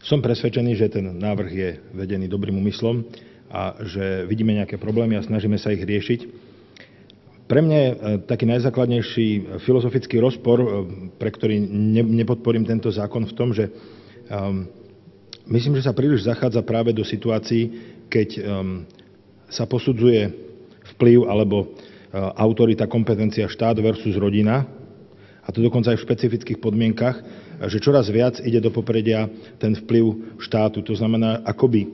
Som presvedčený, že ten návrh je vedený dobrým úmyslom a že vidíme nejaké problémy a snažíme sa ich riešiť. Pre mňa je taký najzákladnejší filozofický rozpor, pre ktorý nepodporím tento zákon v tom, že myslím, že sa príliš zachádza práve do situácií, keď sa posudzuje vplyv alebo autorita, kompetencia štát versus rodina, a to dokonca aj v špecifických podmienkach, že čoraz viac ide do popredia ten vplyv štátu. To znamená, akoby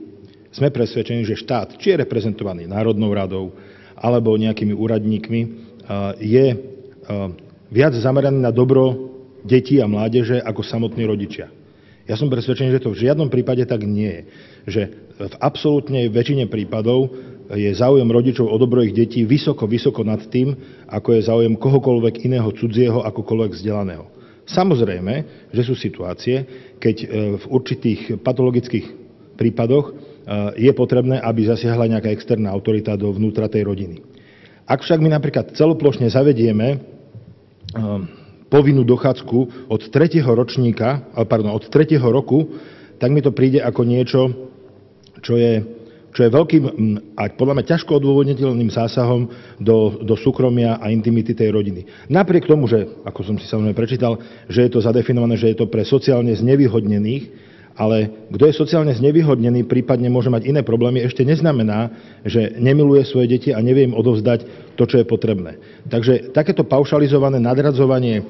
sme presvedčení, že štát, či je reprezentovaný Národnou radou alebo nejakými úradníkmi, je viac zameraný na dobro detí a mládeže ako samotní rodičia. Ja som presvedčený, že to v žiadnom prípade tak nie je. Že v absolútnej väčšine prípadov je záujem rodičov o dobro ich detí vysoko nad tým, ako je záujem kohokoľvek iného cudzieho, akokoľvek vzdelaného. Samozrejme, že sú situácie, keď v určitých patologických prípadoch je potrebné, aby zasiahla nejaká externá autorita dovnútra tej rodiny. Ak však my napríklad celoplošne zavedieme povinnú dochádzku od 3. roku, tak mi to príde ako niečo, čo je veľkým a podľa mňa ťažko odôvodniteľným zásahom do súkromia a intimity tej rodiny. Napriek tomu, že, ako som si samozrejme prečítal, že je to zadefinované, že je to pre sociálne znevýhodnených, ale kto je sociálne znevýhodnený, prípadne môže mať iné problémy, ešte neznamená, že nemiluje svoje deti a nevie im odovzdať to, čo je potrebné. Takže takéto paušalizované nadradzovanie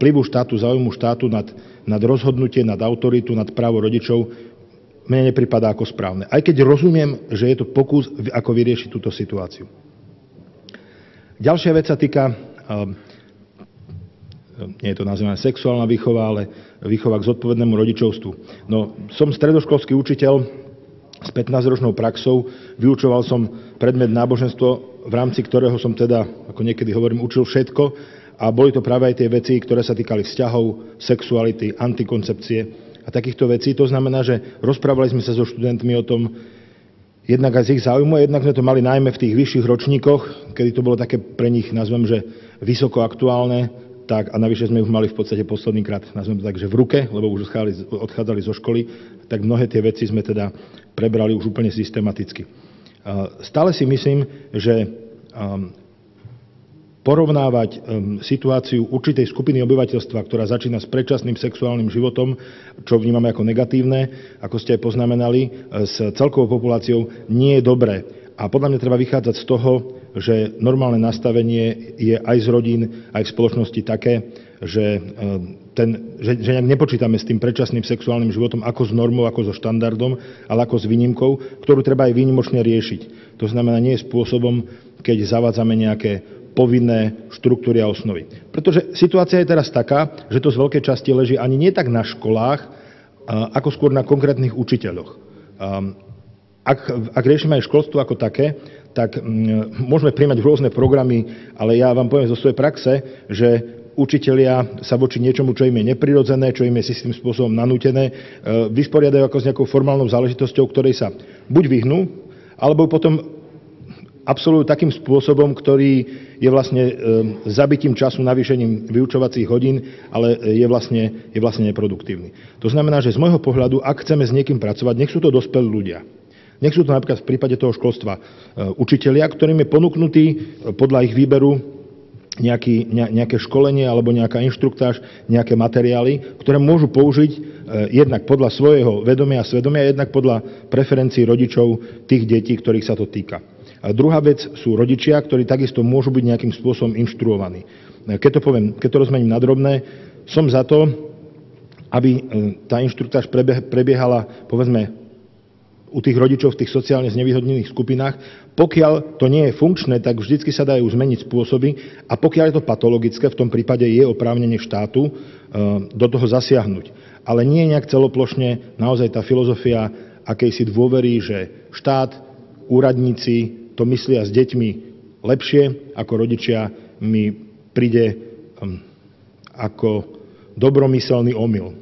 vplyvu štátu, záujmu štátu nad rozhodnutie, nad autoritu, nad právo rodičov mne nepripadá ako správne. Aj keď rozumiem, že je to pokus, ako vyriešiť túto situáciu. Ďalšia vec sa týka, nie je to nazývané sexuálna výchova, ale výchova k zodpovednému rodičovstvu. No, som stredoškolský učiteľ s 15-ročnou praxou, vyučoval som predmet náboženstvo, v rámci ktorého som teda, ako niekedy hovorím, učil všetko a boli to práve aj tie veci, ktoré sa týkali vzťahov, sexuality, antikoncepcie a takýchto vecí. To znamená, že rozprávali sme sa so študentmi o tom, jednak aj z ich záujmu, a jednak sme to mali najmä v tých vyšších ročníkoch, kedy to bolo také pre nich, nazvem, že vysoko aktuálne, tak a navyše sme už mali v podstate posledný krát, nazvem to tak, že v ruke, lebo už odchádzali zo školy, tak mnohé tie veci sme teda prebrali už úplne systematicky. Stále si myslím, že porovnávať situáciu určitej skupiny obyvateľstva, ktorá začína s predčasným sexuálnym životom, čo vnímame ako negatívne, ako ste aj poznamenali, s celkovou populáciou, nie je dobré. A podľa mňa treba vychádzať z toho, že normálne nastavenie je aj z rodín, aj v spoločnosti také, že nejak nepočítame s tým predčasným sexuálnym životom ako s normou, ako so štandardom, ale ako s výnimkou, ktorú treba aj výnimočne riešiť. To znamená nie spôsobom, keď zavádzame nejaké povinné štruktúry a osnovy. Pretože situácia je teraz taká, že to z veľkej časti leží ani nie tak na školách, ako skôr na konkrétnych učiteľoch. Ak riešime aj školstvo ako také, tak môžeme prijímať rôzne programy, ale ja vám poviem zo svojej praxe, že učitelia sa voči niečomu, čo im je neprirodzené, čo im je istým spôsobom nanútené, vysporiadajú ako s nejakou formálnou záležitosťou, ktorej sa buď vyhnú, alebo potom absolvujú takým spôsobom, ktorý je vlastne zabitím času, navýšením vyučovacích hodín, ale je vlastne neproduktívny. To znamená, že z môjho pohľadu, ak chceme s niekým pracovať, nech sú to dospelí ľudia. Nech sú to napríklad v prípade toho školstva učitelia, ktorým je ponúknutý podľa ich výberu nejaké školenie alebo nejaká inštruktáž, nejaké materiály, ktoré môžu použiť jednak podľa svojho vedomia a svedomia, jednak podľa preferencií rodičov tých detí, ktorých sa to týka. A druhá vec sú rodičia, ktorí takisto môžu byť nejakým spôsobom inštruovaní. Keď to rozmením na drobné, som za to, aby tá inštruktáž prebiehala, povedzme, u tých rodičov v tých sociálne znevýhodnených skupinách. Pokiaľ to nie je funkčné, tak vždycky sa dajú zmeniť spôsoby a pokiaľ je to patologické, v tom prípade je oprávnenie štátu do toho zasiahnuť. Ale nie nejak celoplošne naozaj tá filozofia akejsi dôvery, že štát, úradníci to myslia s deťmi lepšie ako rodičia, mi príde ako dobromyselný omyl.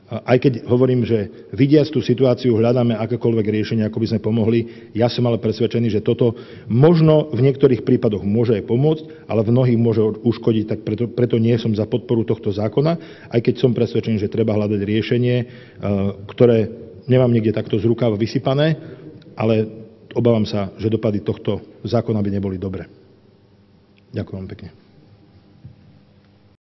Aj keď hovorím, že vidiac tú situáciu hľadáme akékoľvek riešenie, ako by sme pomohli, ja som ale presvedčený, že toto možno v niektorých prípadoch môže aj pomôcť, ale v mnohých môže uškodiť, tak preto nie som za podporu tohto zákona, aj keď som presvedčený, že treba hľadať riešenie, ktoré nemám niekde takto z rukáva vysypané, ale obávam sa, že dopady tohto zákona by neboli dobré. Ďakujem vám pekne.